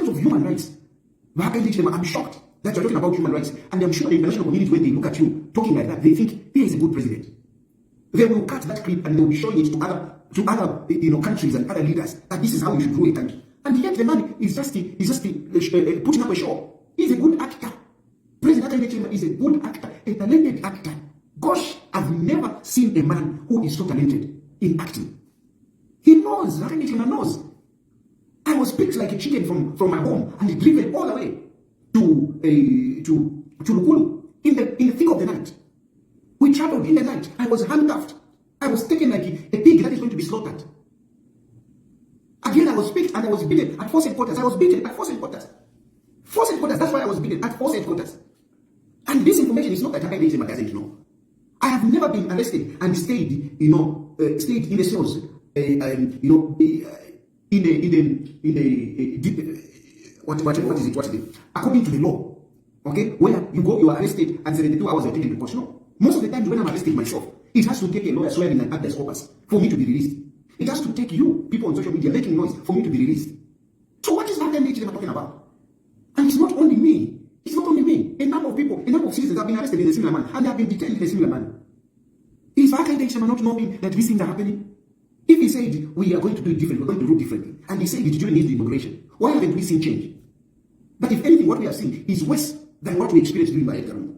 terms of human rights, Hakainde Hichilema, I'm shocked that you're talking about human rights. And I'm sure the international community, when they look at you talking like that, they think, here is a good president. They will cut that clip and they will be showing it to other countries and other leaders that this is how you should rule a country. And yet the man is just putting up a show. He's a good actor. President Hakainde Hichilema is a good actor, a talented actor. Gosh, I've never seen a man who is so talented in acting. He knows, Hakainde Hichilema knows. I was picked like a chicken from my home and driven all the way to Lukulu in the thick of the night. We traveled in the night. I was handcuffed. I was taken like a pig that is going to be slaughtered. Again, I was picked and I was beaten at force headquarters. I was beaten at force headquarters. Force headquarters, that's why I was beaten at force headquarters. And this information is not that Hakainde Hichilema doesn't know. I have never been arrested and stayed in the cells, according to the law, okay, where you are arrested and 72 hours you're taken to court. No, most of the time when I'm arrested myself, it has to take a lawyer swearing an habeas corpus for me to be released. It has to take you, people on social media, making noise for me to be released. So what is Hakainde Hichilema talking about? And it's not only me. It's not only me. A number of people, a number of citizens have been arrested in a similar manner and they have been detained in a similar manner. Is Hakainde Hichilema not knowing that these things are happening? If he said we are going to do it differently, we're going to rule differently, and he said it during his inauguration, why haven't we seen change? But if anything, what we have seen is worse than what we experienced during Bayelsa.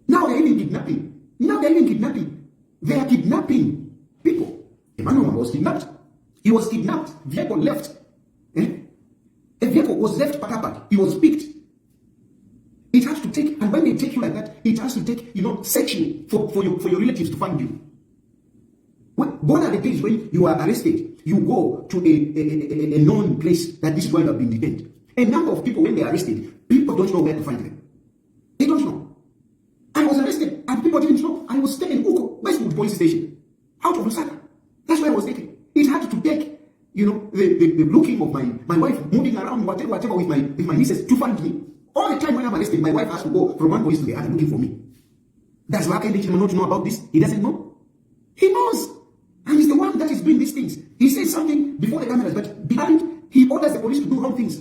Now they're even kidnapping. They are kidnapping people. Emmanuel was kidnapped. He was kidnapped. Vehicle left. A vehicle was left packed. He was picked. It has to take, and when they take you like that, it has to take, searching for your relatives to find you. Gone are the days when you are arrested, you go to a known place that this is where you have been detained. A number of people, when they are arrested, people don't know where to find them. They don't know. I was arrested and people didn't know. I was taken to Westwood police station, out of Lusaka. That's where I was taken. It had to take, the looking of my wife moving around, whatever with my nieces to find me. All the time when I'm arrested, my wife has to go from one police to the other looking for me. Does Hakainde Hichilema not know about this? He doesn't know. He knows. And he's the one that is doing these things. He says something before the cameras, but behind, he orders the police to do wrong things.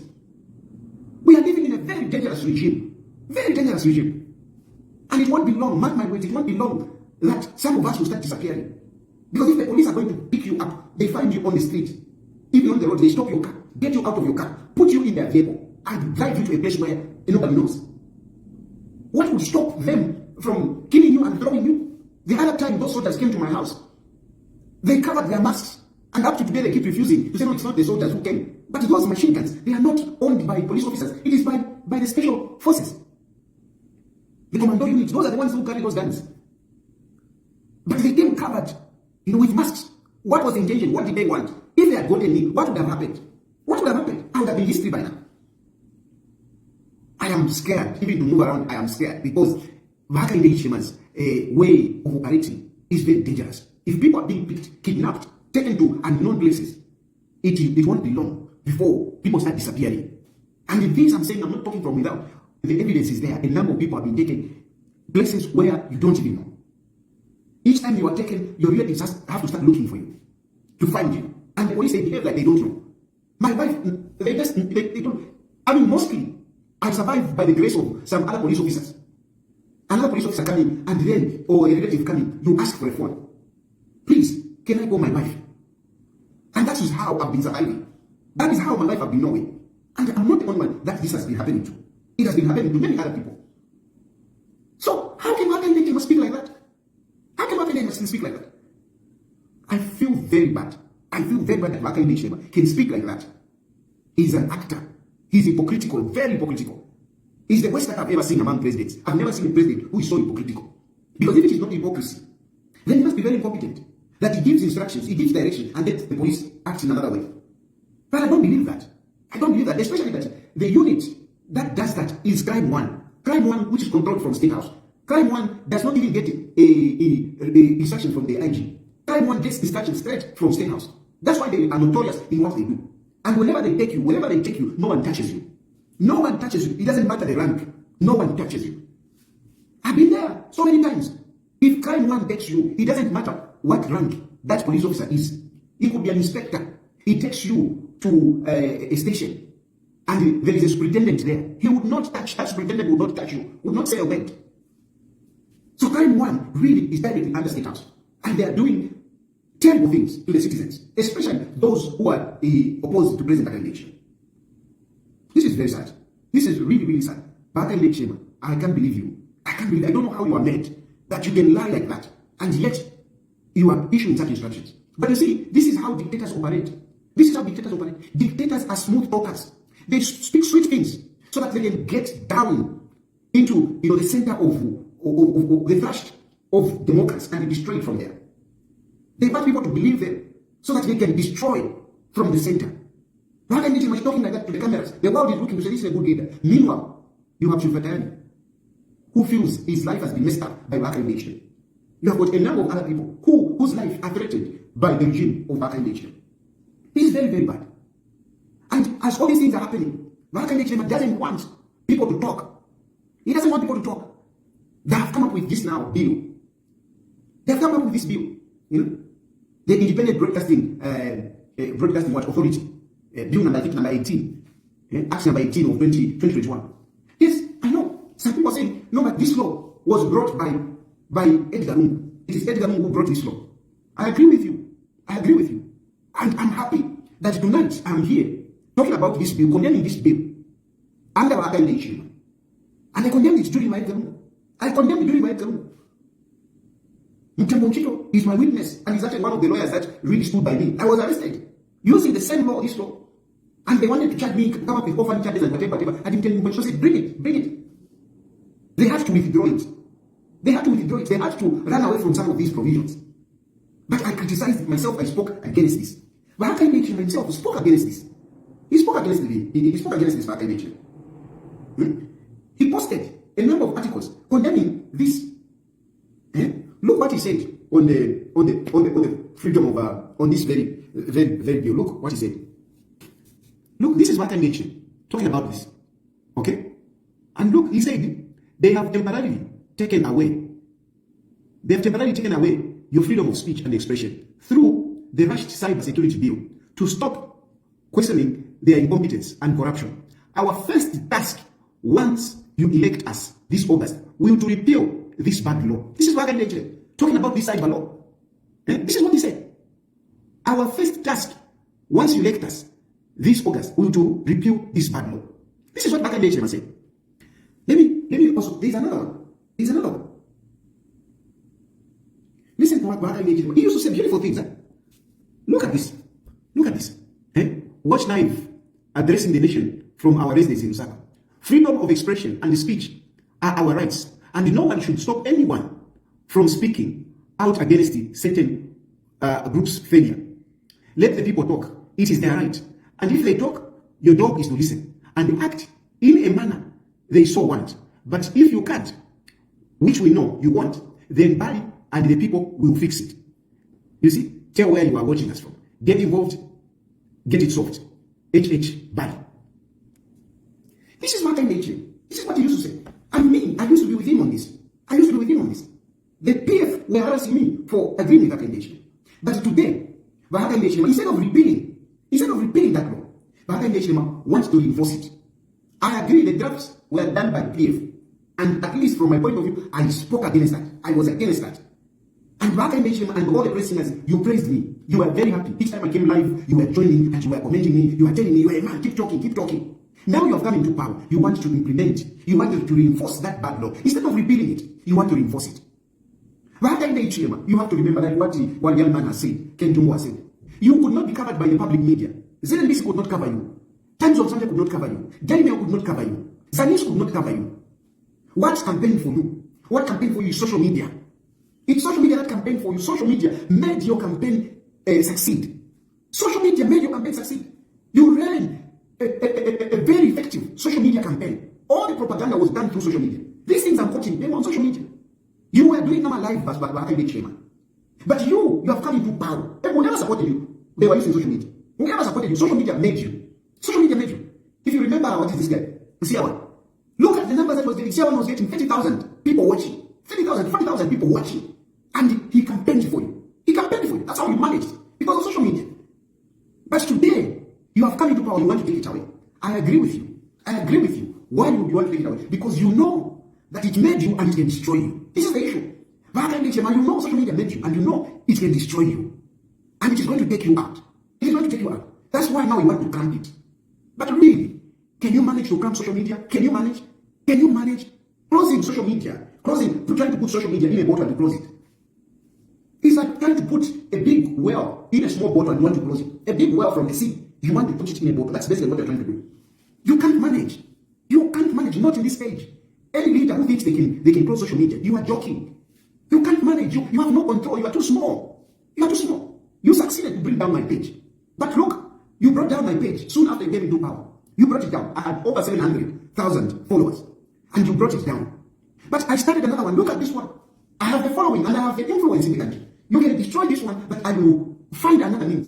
We are living in a very dangerous regime. Very dangerous regime. And it won't be long, mark my words, it won't be long that some of us will start disappearing. Because if the police are going to pick you up, they find you on the street, even on the road, they stop your car, get you out of your car, put you in their vehicle, and drive you to a place where nobody knows. What would stop them from killing you and throwing you? The other time those soldiers came to my house, they covered their masks, and up to today they keep refusing to say, no, it's not the soldiers who came. But it was machine guns. They are not owned by police officers. It is by the special forces. The commando units, those are the ones who carry those guns. But they came covered, with masks. What was the intention? What did they want? If they had gotten me, what would have happened? What would have happened? I would have been history by now. I am scared. Even to move around, I am scared. Because Hakainde Hichilema's way of operating is very dangerous. If people are being picked, kidnapped, taken to unknown places, it won't be long before people start disappearing. And the things I'm saying, I'm not talking from without. The evidence is there. A number of people have been taken places where you don't even know. Each time you are taken, your relatives have to start looking for you, to find you. And the police, they behave like they don't know. My wife, they don't. Mostly, I survived by the grace of some other police officers. Another police officer coming, and then, or a relative coming, you ask for a phone. Please, can I call my wife? And that is how I've been surviving. That is how my life has been knowing. And I'm not the only one that this has been happening to. It has been happening to many other people. So, how can Hakainde Hichilema speak like that? How can Hakainde Hichilema speak like that? I feel very bad. I feel very bad that Hakainde Hichilema can speak like that. He's an actor. He's hypocritical, very hypocritical. He's the worst that I've ever seen among presidents. I've never seen a president who is so hypocritical. Because if it is not hypocrisy, then he must be very incompetent. That he gives instructions, he gives direction, and then the police acts in another way. But I don't believe that. I don't believe that, especially that the unit that does that is Crime One. Crime One, which is controlled from State House. Crime One does not even get a instruction from the IG. Crime One gets instructions straight from State House. That's why they are notorious in what they do. And whenever they take you, no one touches you. No one touches you. It doesn't matter the rank. No one touches you. I've been there so many times. If Crime One takes you, it doesn't matter what rank that police officer is. He could be an inspector. He takes you to a station. and there is a superintendent there, he would not touch, that superintendent would not touch you, would not say a word. So crime one really is directly under State House. And they are doing terrible things to the citizens, especially those who are opposed to President Hakainde Hichilema. This is very sad. This is really, really sad. Hakainde Hichilema, I can't believe you. I don't know how you are made that you can lie like that, and yet you are issuing such instructions. But you see, this is how dictators operate. This is how dictators operate. Dictators are smooth talkers. They speak sweet things so that they can get down into the center of the thrust of democracy and destroy it from there. They want people to believe them so that they can destroy from the center. Hakainde Hichilema is talking like that to the cameras. The world is looking to say this is a good leader. Meanwhile, you have Chilufya Tayali, who feels his life has been messed up by Hakainde Hichilema. You have got a number of other people whose life are threatened by the regime of Hakainde Hichilema. This is very, very bad. And as all these things are happening, Hakainde Hichilema doesn't want people to talk. He doesn't want people to talk. They have come up with this now bill. They have come up with this bill. The Independent Broadcasting Authority, bill number 18, act number 18 of 2021. Yes, I know. Some people are saying, no, but this law was brought by Edgar Lungu. It is Edgar Lungu who brought this law. I agree with you. I agree with you. And I'm happy that tonight I'm here talking about this bill, condemning this bill under Hakainde Hichilema. And I condemned it during my Edgar Lungu. I condemned it during my Edgar Lungu. Mtembo is my witness, and he's actually one of the lawyers that really stood by me. I was arrested using the same law, this law. And they wanted to charge me, come up with orphan charges and whatever. And Mtembo said, bring it. They had to withdraw it. They had to run away from some of these provisions. But I criticized myself. I spoke against this. But Hakainde Hichilema himself spoke against this. He spoke against this Hakainde Hichilema. He posted a number of articles condemning this. Look what he said on the freedom of on this very bill. Look what he said. Look, this is Hakainde Hichilema talking about this. Okay? And look, he said they have temporarily taken away your freedom of speech and expression through the rushed cybersecurity bill to stop questioning their incompetence and corruption. Our first task, once you elect us this August, will to repeal this bad law. This is Hakainde Hichilema talking about this cyber law. This is what he said. Our first task, once you elect us this August, will to repeal this bad law. This is what Hakainde Hichilema said. Let me also, there's another one. Listen to what Hakainde Hichilema, he used to say beautiful things. Look at this. Watch live addressing the nation from our residence in Lusaka. Freedom of expression and speech are our rights, and no one should stop anyone from speaking out against certain groups' failure. Let the people talk. It is their right. And if they talk, your job is to listen and act in a manner they so want. But if you can't, which we know you want, then Bali and the people will fix it. You see, tell where you are watching us from. Get involved, get it solved. Bali. This is what I mentioned. This is what he used to say. And me, I used to be with him on this. The PF were harassing me for agreeing with Hakainde Hichilema. But today, Hakainde Hichilema, instead of repealing that law, Hakainde Hichilema wants to reinforce it. I agree the drafts were done by PF. And at least from my point of view, I spoke against that. I was against that. And Hakainde Hichilema and all the press singers, you praised me. You were very happy. Each time I came live, you were joining and you were commenting me. You were telling me, you were a man, keep talking. Now you have come into power. You want to implement. You want to reinforce that bad law. Instead of repealing it, you want to reinforce it. Hakainde Hichilema, you have to remember that what one young man has said, Ken Tumbo has said. You could not be covered by the public media. ZNBC could not cover you. Times of Sunday could not cover you. Daimeo could not cover you. Zanis could not cover you. What campaigned for you? What campaigned for you is social media. It's social media that campaigned for you. Social media made your campaign succeed. Social media made your campaign succeed. You ran a very effective social media campaign. All the propaganda was done through social media. These things I'm quoting them on social media. You were doing normal live but Hakainde Hichilema. But you have come into power. People never supported you. They were using social media. Who never supported you? Social media made you. Social media made you. If you remember, what is this guy? Siawan. Look at the numbers that was getting. Siawan was getting 30,000 people watching. 30,000, 40,000 people watching. And he campaigned for you. That's how he managed. Because of social media. But today, you have come into power, you want to take it away. I agree with you. I agree with you. Why would you want to take it away? Because you know that it made you and it can destroy you. This is the issue. Hakainde Hichilema, you know social media made you and you know it can destroy you. And it is going to take you out. It is going to take you out. That's why now you want to cramp it. But really, can you manage to cramp social media? Can you manage? Can you manage? Closing social media. Trying to put social media in a bottle and close it. It's like trying to put a big well in a small bottle and you want to close it. A big well from the sea, you want to put it in a bottle. That's basically what you're trying to do. You can't manage. You can't manage, not in this stage. Any leader who thinks they can close social media, you are joking. You can't manage. You have no control. You are too small. You are too small. You succeeded to bring down my page. But look, you brought down my page soon after you came into power. You brought it down. I had over 700,000 followers. And you brought it down. But I started another one. Look at this one. I have the following and I have the influence in the country. You can destroy this one, but I will find another means.